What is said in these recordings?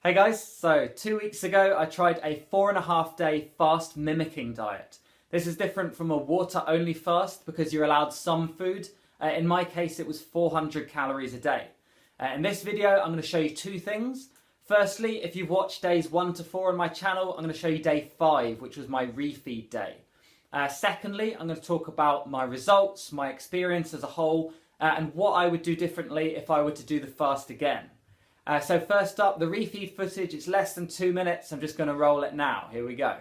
Hey guys, so 2 weeks ago I tried a 4.5 day fast mimicking diet. This is different from a water only fast because you're allowed some food. In my case it was 400 calories a day. In this video I'm going to show you two things. Firstly, if you've watched days 1 to 4 on my channel, I'm going to show you day 5, which was my refeed day. Secondly, I'm going to talk about my results, my experience as a whole, and what I would do differently if I were to do the fast again. So first up, the refeed footage. It's less than 2 minutes. I'm just going to roll it now. Here we go.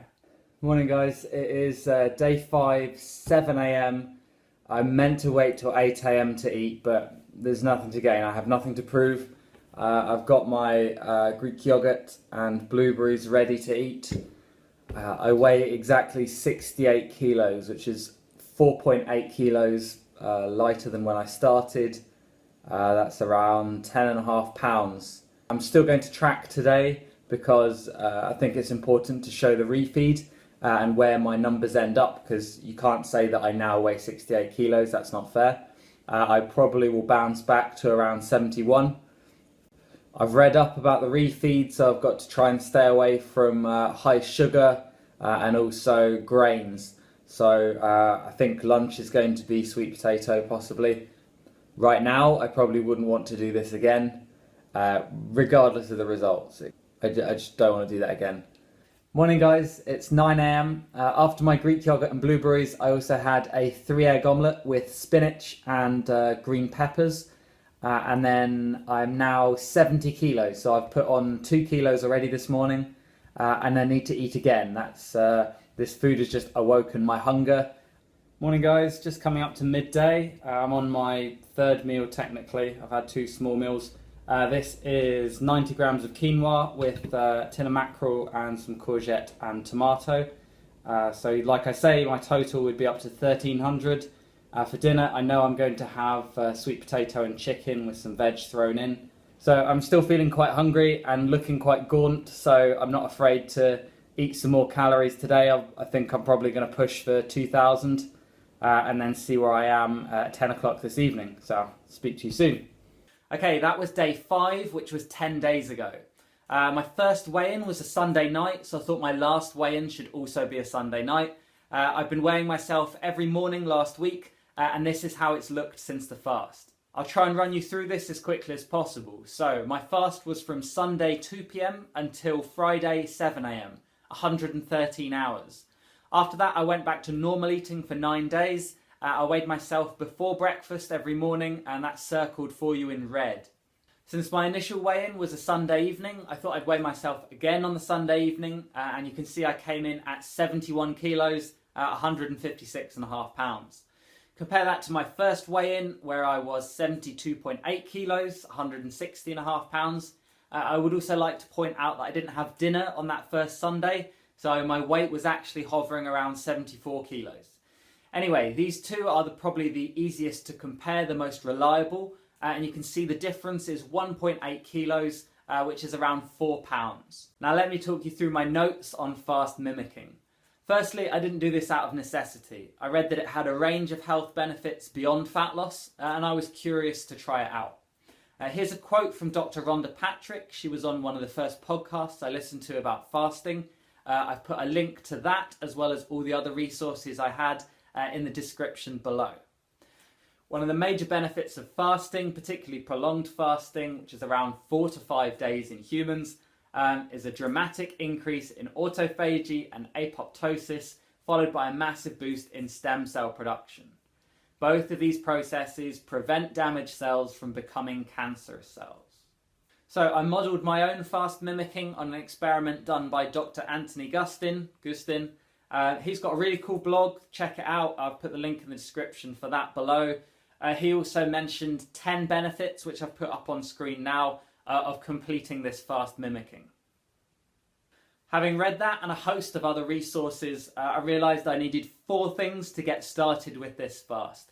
Morning guys, it is day 5, 7 AM. I'm meant to wait till 8 AM to eat, but there's nothing to gain. I have nothing to prove. I've got my Greek yogurt and blueberries ready to eat. I weigh exactly 68 kilos, which is 4.8 kilos lighter than when I started. That's around 10.5 pounds. I'm still going to track today because I think it's important to show the refeed and where my numbers end up, because you can't say that I now weigh 68 kilos, that's not fair. I probably will bounce back to around 71. I've read up about the refeed, so I've got to try and stay away from high sugar and also grains. So I think lunch is going to be sweet potato possibly. Right now, I probably wouldn't want to do this again, regardless of the results. I just don't want to do that again. Morning guys, it's 9 AM. After my Greek yogurt and blueberries, I also had a 3-egg omelette with spinach and green peppers. And then I'm now 70 kilos, so I've put on 2 kilos already this morning, and I need to eat again. This food has just awoken my hunger. Morning guys, just coming up to midday. I'm on my third meal technically. I've had 2 small meals. This is 90 grams of quinoa with a tin of mackerel and some courgette and tomato. So like I say, my total would be up to 1300. For dinner, I know I'm going to have sweet potato and chicken with some veg thrown in. So I'm still feeling quite hungry and looking quite gaunt, so I'm not afraid to eat some more calories today. I think I'm probably going to push for 2000 and then see where I am at 10 o'clock this evening. So I'll speak to you soon. Okay, that was day 5, which was 10 days ago. My first weigh-in was a Sunday night, so I thought my last weigh-in should also be a Sunday night. I've been weighing myself every morning last week, and this is how it's looked since the fast. I'll try and run you through this as quickly as possible. So my fast was from Sunday 2 PM until Friday 7 AM, 113 hours. After that I went back to normal eating for 9 days. I weighed myself before breakfast every morning, and that's circled for you in red. Since my initial weigh-in was a Sunday evening, I thought I'd weigh myself again on the Sunday evening, and you can see I came in at 71 kilos, 156.5 pounds. Compare that to my first weigh-in where I was 72.8 kilos, 160.5 pounds. I would also like to point out that I didn't have dinner on that first Sunday, so my weight was actually hovering around 74 kilos. Anyway, these two are probably the easiest to compare, the most reliable, and you can see the difference is 1.8 kilos, which is around 4 pounds. Now let me talk you through my notes on fast mimicking. Firstly, I didn't do this out of necessity. I read that it had a range of health benefits beyond fat loss, and I was curious to try it out. Here's a quote from Dr. Rhonda Patrick. She was on one of the first podcasts I listened to about fasting. I've put a link to that as well as all the other resources I had in the description below. One of the major benefits of fasting, particularly prolonged fasting, which is around 4 to 5 days in humans, is a dramatic increase in autophagy and apoptosis, followed by a massive boost in stem cell production. Both of these processes prevent damaged cells from becoming cancerous cells. So I modelled my own fast mimicking on an experiment done by Dr. Anthony Gustin. He's got a really cool blog, check it out. I've put the link in the description for that below. He also mentioned 10 benefits, which I've put up on screen now, of completing this fast mimicking. Having read that and a host of other resources, I realised I needed 4 things to get started with this fast.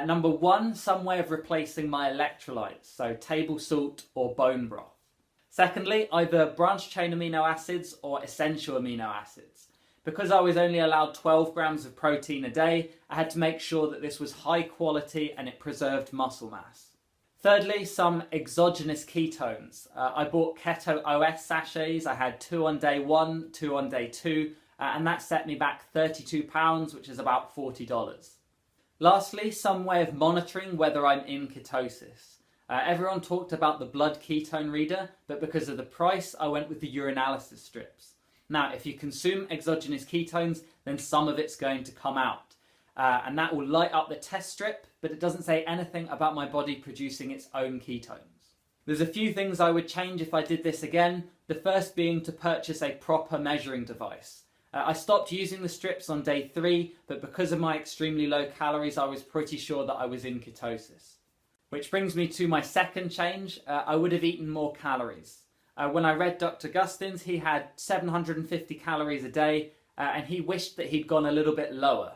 Number 1, some way of replacing my electrolytes, so table salt or bone broth. Secondly, either branched chain amino acids or essential amino acids. Because I was only allowed 12 grams of protein a day, I had to make sure that this was high quality and it preserved muscle mass. Thirdly, some exogenous ketones. I bought Keto OS sachets. I had 2 on day 1, 2 on day 2, and that set me back £32, which is about $40. Lastly, some way of monitoring whether I'm in ketosis. Everyone talked about the blood ketone reader, but because of the price, I went with the urinalysis strips. Now, if you consume exogenous ketones, then some of it's going to come out. And that will light up the test strip, but it doesn't say anything about my body producing its own ketones. There's a few things I would change if I did this again, the first being to purchase a proper measuring device. I stopped using the strips on day 3, but because of my extremely low calories, I was pretty sure that I was in ketosis. Which brings me to my second change. I would have eaten more calories. When I read Dr. Gustin's, he had 750 calories a day, and he wished that he'd gone a little bit lower.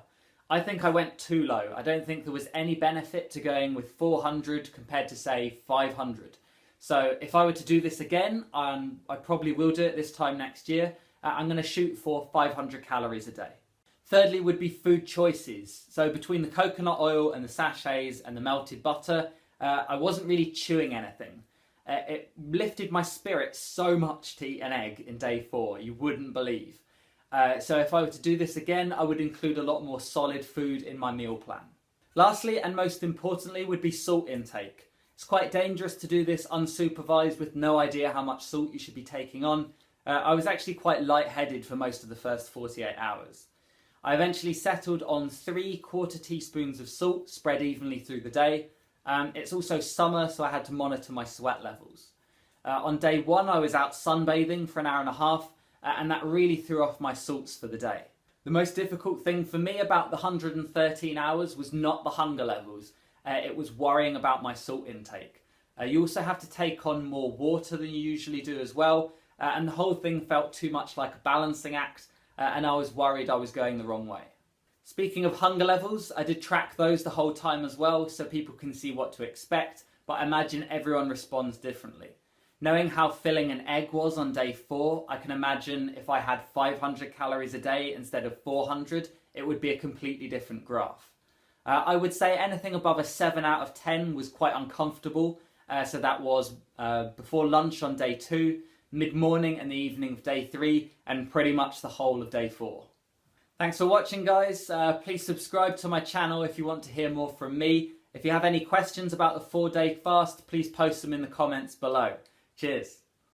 I think I went too low. I don't think there was any benefit to going with 400 compared to, say, 500. So if I were to do this again, I probably will do it this time next year. I'm going to shoot for 500 calories a day. Thirdly would be food choices. So between the coconut oil and the sachets and the melted butter, I wasn't really chewing anything. It lifted my spirits so much to eat an egg in day 4, you wouldn't believe. So if I were to do this again, I would include a lot more solid food in my meal plan. Lastly, and most importantly, would be salt intake. It's quite dangerous to do this unsupervised with no idea how much salt you should be taking on. I was actually quite lightheaded for most of the first 48 hours. I eventually settled on 3/4 teaspoons of salt spread evenly through the day. It's also summer, so I had to monitor my sweat levels. On day 1, I was out sunbathing for an hour and a half, and that really threw off my salts for the day. The most difficult thing for me about the 113 hours was not the hunger levels. It was worrying about my salt intake. You also have to take on more water than you usually do as well, and the whole thing felt too much like a balancing act, and I was worried I was going the wrong way. Speaking of hunger levels, I did track those the whole time as well, so people can see what to expect, but I imagine everyone responds differently. Knowing how filling an egg was on day 4, I can imagine if I had 500 calories a day instead of 400, it would be a completely different graph. I would say anything above a 7 out of 10 was quite uncomfortable, so that was before lunch on day 2, mid-morning and the evening of day 3, and pretty much the whole of day 4. Thanks for watching, guys. Please subscribe to my channel if you want to hear more from me. If you have any questions about the 4-day fast, please post them in the comments below. Cheers.